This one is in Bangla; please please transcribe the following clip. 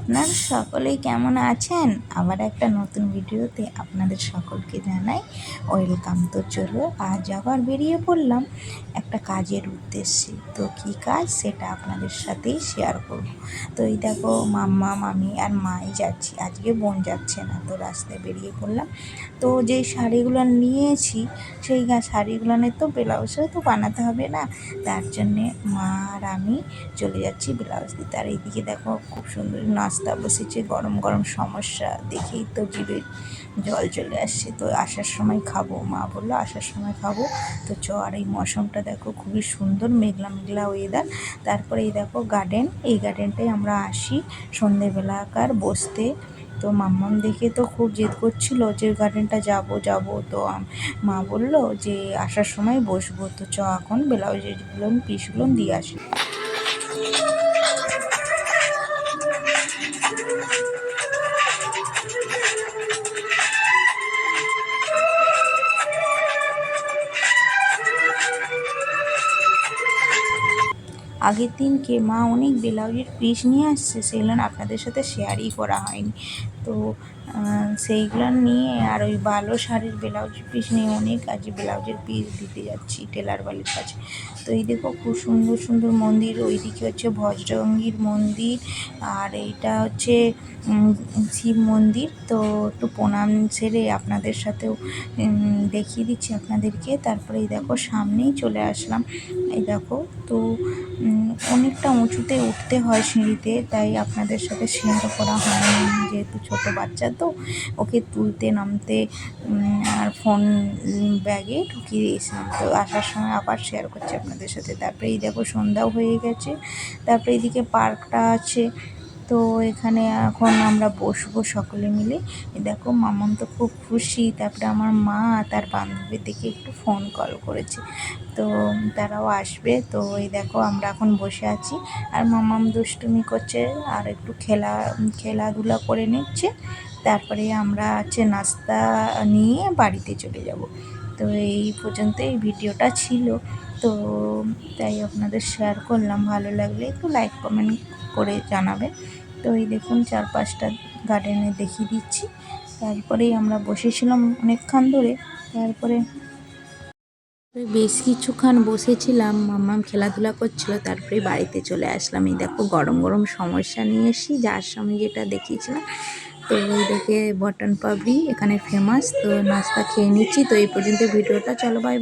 আপনারা সকলেই কেমন আছেন? আবার একটা নতুন ভিডিওতে আপনাদের সকলকে জানাই ওয়েলকাম। তো চলো আজ আবার বেরিয়ে পড়লাম একটা কাজের উদ্দেশ্যে। তো কী কাজ সেটা আপনাদের সাথেই শেয়ার করব। তো এই দেখো মাম্মা মামি আর মাই যাচ্ছি, আজকে বোন যাচ্ছে না। তো রাস্তায় বেরিয়ে পড়লাম। তো যেই শাড়িগুলো নিয়েছি সেই শাড়িগুলো তো ব্লাউজও তো বানাতে হবে না, তার জন্যে মা আর আমি চলে যাচ্ছি ব্লাউজ দিতে। আর এইদিকে দেখো খুব সুন্দর নাস্তা বসেছে, গরম গরম সমস্যা দেখেই তো জিভে জল চলে আসছে। তো আসার সময় খাবো, মা বললো আসার সময় খাবো। তো আর এই মৌসমটা দেখো খুবই সুন্দর, মেঘলা মেঘলা ওয়েদার। তারপরে এই দেখো গার্ডেন, এই গার্ডেনটাই আমরা আসি সন্ধেবেলাকার বসতে। তো মাম্মাম দেখে তো খুব জেদ করছিল যে গার্ডেনটা যাব যাব। তো মা বললো যে আসার সময় বসবো। তো এখন ব্লাউজেরগুলো পিসগুলো দিয়ে আসি। আগের দিনকে মা অনেক ব্লাউজের পিস নিয়ে আসছে, সেগুলো আপনাদের সাথে শেয়ারই করা হয়নি। তো সেইগুলো নিয়ে আর ওই ভালো শাড়ির ব্লাউজের পিস নিয়ে অনেক আজ ব্লাউজের পিস দিতে যাচ্ছি টেলার বালির কাছে। তো এই দেখো খুব সুন্দর সুন্দর মন্দির, ওইদিকে হচ্ছে বজরঙ্গীর মন্দির আর এইটা হচ্ছে শিব মন্দির। তো একটু প্রণাম সেরে আপনাদের সাথেও দেখিয়ে দিচ্ছি আপনাদেরকে। তারপরে এই দেখো সামনেই চলে আসলাম। এই দেখো তো অনেকটা উঁচুতে উঠতে হয় সিঁড়িতে, তাই আপনাদের সাথে শেয়ার করা হয়নি, যেহেতু ছোটো বাচ্চা তো ওকে তুলতে নামতে আর ফোন ব্যাগে ঢুকিয়ে দিয়েছিলাম। তো আসার সময় আবার শেয়ার করছি আপনাদের সাথে। তারপরে এই দেখো সন্ধ্যাও হয়ে গেছে। তারপরে এদিকে পার্কটা আছে, তো এখানে এখন আমরা বসবো সকলে মিলে। দেখো মামাম তো খুব খুশি। তারপরে আমার মা তার বান্ধবীর দিকে একটু ফোন কল করেছে, তো তারাও আসবে। তো এই দেখো আমরা এখন বসে আছি আর মামাম দুষ্টুমি করছে আর একটু খেলাধুলা করে নিচ্ছে। তারপরে আমরা নাস্তা নিয়ে বাড়িতে চলে যাব। তো এই পর্যন্ত এই ভিডিওটা ছিল। তো তাই আপনাদের শেয়ার করলাম, ভালো লাগলে একটু লাইক কমেন্ট করে জানাবেন। তো এই দেখুন চারপাশটা গার্ডেনে দেখিয়ে দিচ্ছি। তারপরেই আমরা বসেছিলাম অনেকক্ষণ ধরে। তারপরে বেশ কিছুক্ষণ বসেছিলাম, মাম্মাম খেলাধুলা করছিল, তারপরে বাড়িতে চলে আসলাম। এই দেখো গরম গরম সমস্যা নিয়ে এসি, যার সময় যেটা দেখিয়েছিলাম। তো এই দেখে বটন পাপড়ি এখানে ফেমাস। তো নাস্তা খেয়ে নিচ্ছি। তো এই পর্যন্ত ভিডিওটা, চলো বাই।